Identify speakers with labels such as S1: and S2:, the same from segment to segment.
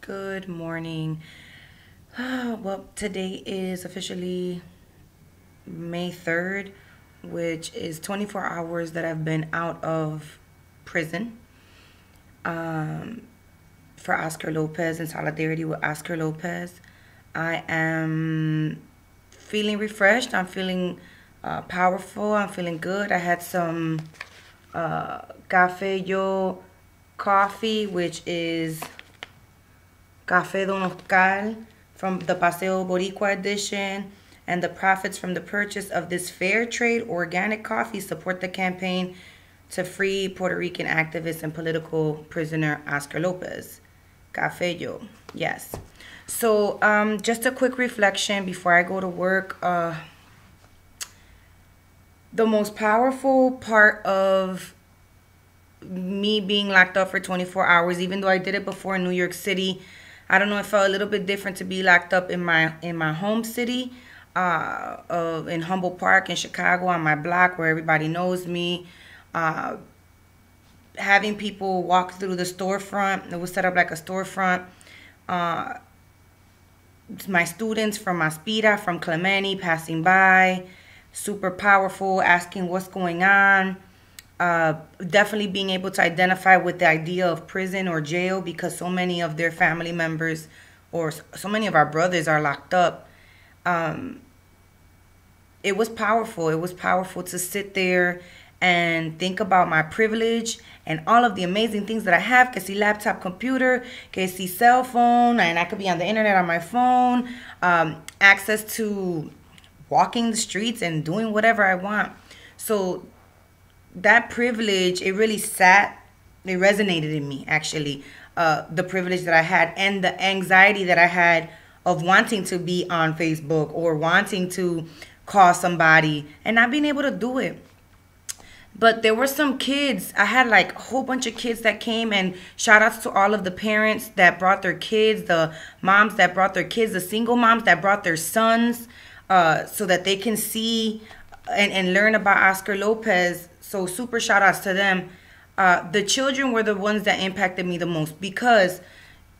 S1: Good morning. Well, today is officially May 3rd, which is 24 hours that I've been out of prison for Oscar Lopez, in solidarity with Oscar Lopez. I am feeling refreshed. I'm feeling powerful. I'm feeling good. I had some Café Yo coffee, which is Café Don Oscar from the Paseo Boricua edition, and the profits from the purchase of this fair trade organic coffee support the campaign to free Puerto Rican activist and political prisoner Oscar Lopez. Café Yo, yes. So just a quick reflection before I go to work. The most powerful part of me being locked up for 24 hours, even though I did it before in New York City, I don't know, it felt a little bit different to be locked up in my home city, in Humboldt Park in Chicago, on my block where everybody knows me. Having people walk through the storefront, it was set up like a storefront. My students from Aspira, from Clementi, passing by, super powerful, asking what's going on. Definitely being able to identify with the idea of prison or jail, because so many of their family members or so many of our brothers are locked up. It was powerful. It was powerful to sit there and think about my privilege and all of the amazing things that I have. Que si laptop, computer, que si cell phone, and I could be on the internet on my phone. Access to walking the streets and doing whatever I want. So that privilege, it resonated in me, actually. The privilege that I had and the anxiety that I had of wanting to be on Facebook or wanting to call somebody and not being able to do it. But there were some kids. I had like a whole bunch of kids that came, and shout outs to all of the parents that brought their kids, the moms that brought their kids, the single moms that brought their sons, so that they can see and learn about Oscar Lopez. So super shout outs to them. The children were the ones that impacted me the most, because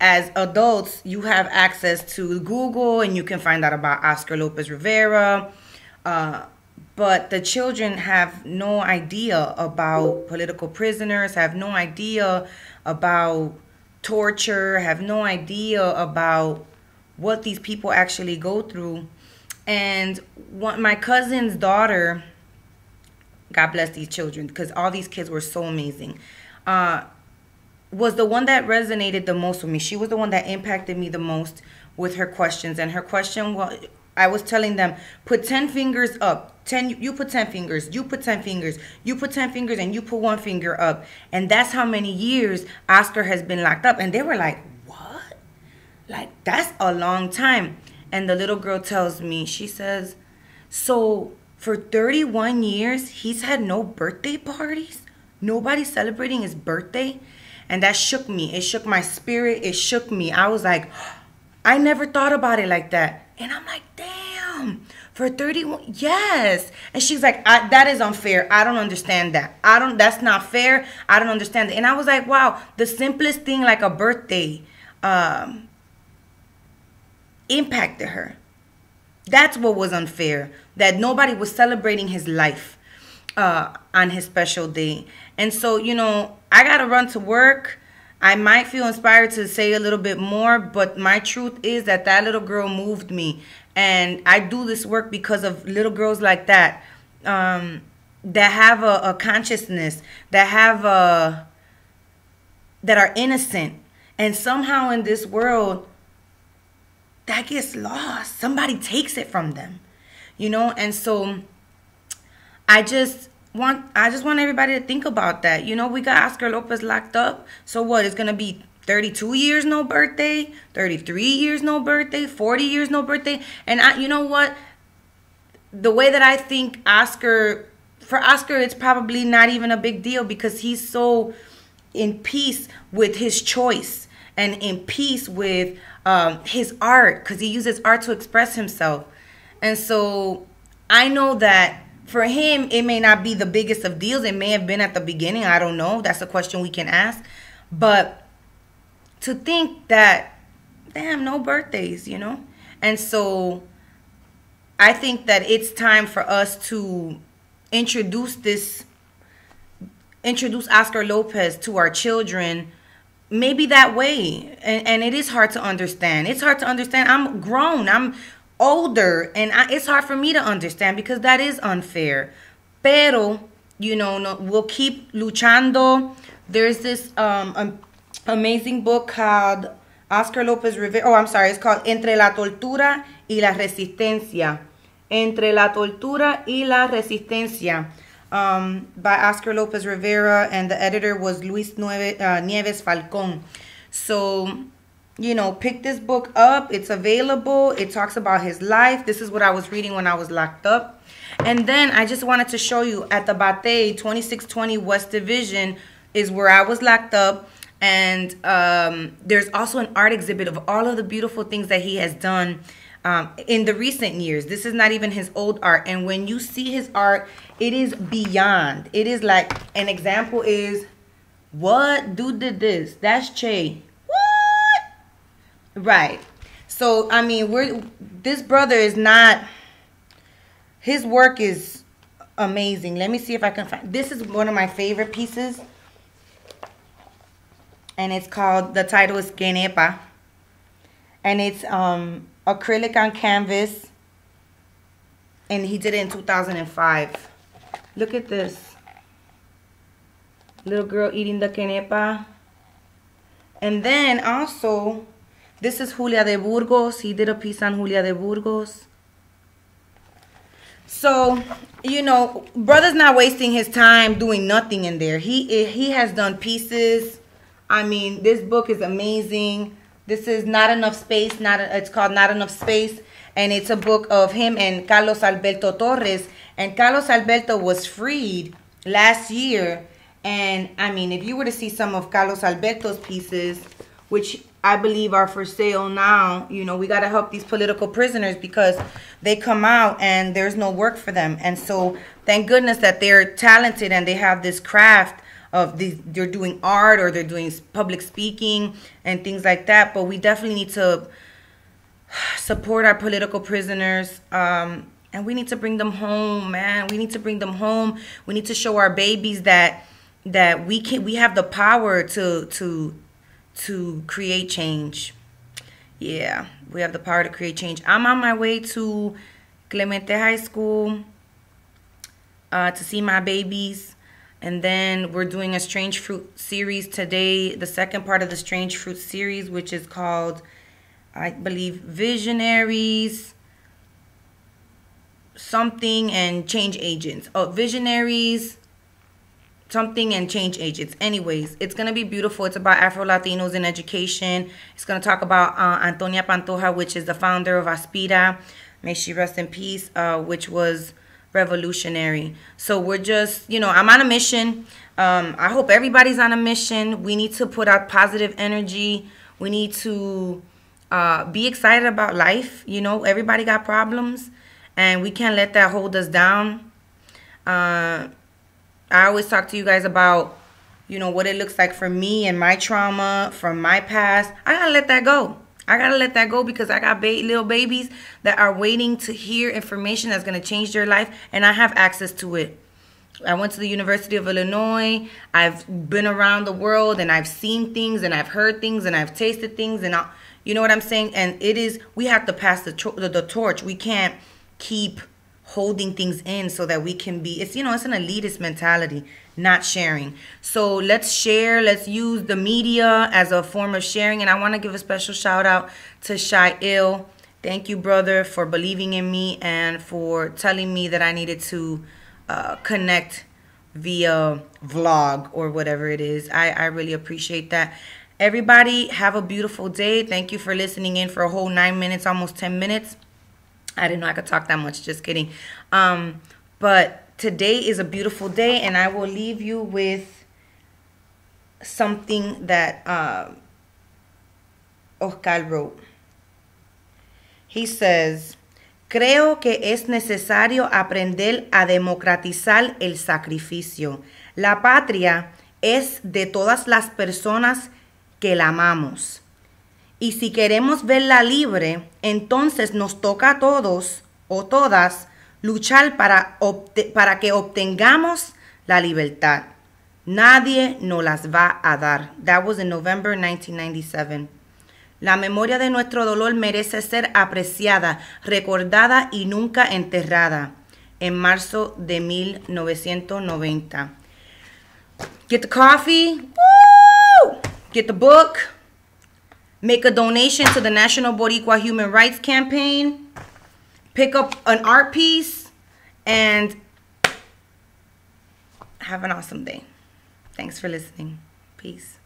S1: as adults, you have access to Google and you can find out about Oscar Lopez Rivera. But the children have no idea about political prisoners, have no idea about torture, have no idea about what these people actually go through. And my cousin's daughter, God bless these children, because all these kids were so amazing, was the one that resonated the most with me. She was the one that impacted me the most with her questions. And her question was, I was telling them, put 10 fingers up. 10, you put 10 fingers, you put 10 fingers, you put 10 fingers, and you put one finger up. And that's how many years Oscar has been locked up. And they were like, what? Like, that's a long time. And the little girl tells me, she says, so for 31 years, he's had no birthday parties? Nobody celebrating his birthday? And that shook me. It shook my spirit. It shook me. I was like, I never thought about it like that. And I'm like, damn, for 31, yes. And she's like, that is unfair. I don't understand that. That's not fair. I don't understand it. And I was like, wow, the simplest thing like a birthday impacted her. That's what was unfair, that nobody was celebrating his life on his special day. And so, I got to run to work. I might feel inspired to say a little bit more, but my truth is that little girl moved me. And I do this work because of little girls like that, that have a consciousness, that are innocent. And somehow in this world, that gets lost. Somebody takes it from them, And so I just want everybody to think about that. We got Oscar Lopez locked up. So what? It's going to be 32 years, no birthday, 33 years, no birthday, 40 years, no birthday. And you know what? The way that I think for Oscar, it's probably not even a big deal, because he's so in peace with his choice and in peace with his art, because he uses art to express himself. And so I know that for him, it may not be the biggest of deals. It may have been at the beginning. I don't know. That's a question we can ask. But to think that damn, no birthdays, you know? And so I think that it's time for us to introduce Oscar Lopez to our children, maybe that way. And it is hard to understand. It's hard to understand. I'm grown. I'm older. And it's hard for me to understand because that is unfair. Pero, you know, no, we'll keep luchando. There's this amazing book called Oscar Lopez Rivera. Oh, I'm sorry. It's called Entre la Tortura y la Resistencia. Entre la Tortura y la Resistencia. By Oscar Lopez Rivera, and the editor was Luis Nieves Falcón. So, you know, pick this book up. It's available. It talks about his life. This is what I was reading when I was locked up. And then I just wanted to show you at the Bate 2620 West Division is where I was locked up. And there's also an art exhibit of all of the beautiful things that he has done in the recent years. This is not even his old art. And when you see his art, it is beyond. It is like, an example is, what dude did this? That's Che. What? Right. So, I mean, this brother is not, his work is amazing. Let me see if I can find, this is one of my favorite pieces. And it's called, the title is Quenepa. And it's acrylic on canvas. And he did it in 2005. Look at this. Little girl eating the quenepa. And then also, this is Julia de Burgos. He did a piece on Julia de Burgos. So, you know, brother's not wasting his time doing nothing in there. He has done pieces. I mean, this book is amazing. This is Not Enough Space. It's called Not Enough Space. And it's a book of him and Carlos Alberto Torres. And Carlos Alberto was freed last year. And, I mean, if you were to see some of Carlos Alberto's pieces, which I believe are for sale now, you know, we got to help these political prisoners because they come out and there's no work for them. And so, thank goodness that they're talented and they have this craft of they're doing art or they're doing public speaking and things like that. But we definitely need to support our political prisoners, and we need to bring them home, man. We need to bring them home. We need to show our babies that we have the power to create change. Yeah, we have the power to create change. I'm on my way to Clemente High School to see my babies. And then we're doing a Strange Fruit series today, the second part of the Strange Fruit series, which is called, I believe, Visionaries, something, and Change Agents. Oh, Visionaries, something, and Change Agents. Anyways, it's going to be beautiful. It's about Afro-Latinos in education. It's going to talk about Antonia Pantoja, which is the founder of Aspira. May she rest in peace, which was revolutionary. So we're just, you know, I'm on a mission. I hope everybody's on a mission. We need to put out positive energy. We need to be excited about life. You know, everybody got problems and we can't let that hold us down. I always talk to you guys about, you know, what it looks like for me and my trauma from my past. I gotta let that go. I gotta let that go because I got little babies that are waiting to hear information that's gonna change their life, and I have access to it. I went to the University of Illinois. I've been around the world, and I've seen things, and I've heard things, and I've tasted things, and you know what I'm saying? And we have to pass the torch. We can't keep holding things in so that we can be, it's, you know, it's an elitist mentality, not sharing. So let's share, let's use the media as a form of sharing. And I want to give a special shout out to Shy Ill. Thank you, brother, for believing in me and for telling me that I needed to connect via vlog or whatever it is. I really appreciate that. Everybody have a beautiful day. Thank you for listening in for a whole 9 minutes, almost 10 minutes. I didn't know I could talk that much. Just kidding. But today is a beautiful day, and I will leave you with something that Oscar wrote. He says, creo que es necesario aprender a democratizar el sacrificio. La patria es de todas las personas que la amamos. Y si queremos verla libre, entonces nos toca a todos o todas luchar para que obtengamos la libertad. Nadie nos las va a dar. That was in November 1997. La memoria de nuestro dolor merece ser apreciada, recordada y nunca enterrada. En marzo de 1990. Get the coffee. Woo! Get the book. Make a donation to the National Boricua Human Rights Campaign. Pick up an art piece. And have an awesome day. Thanks for listening. Peace.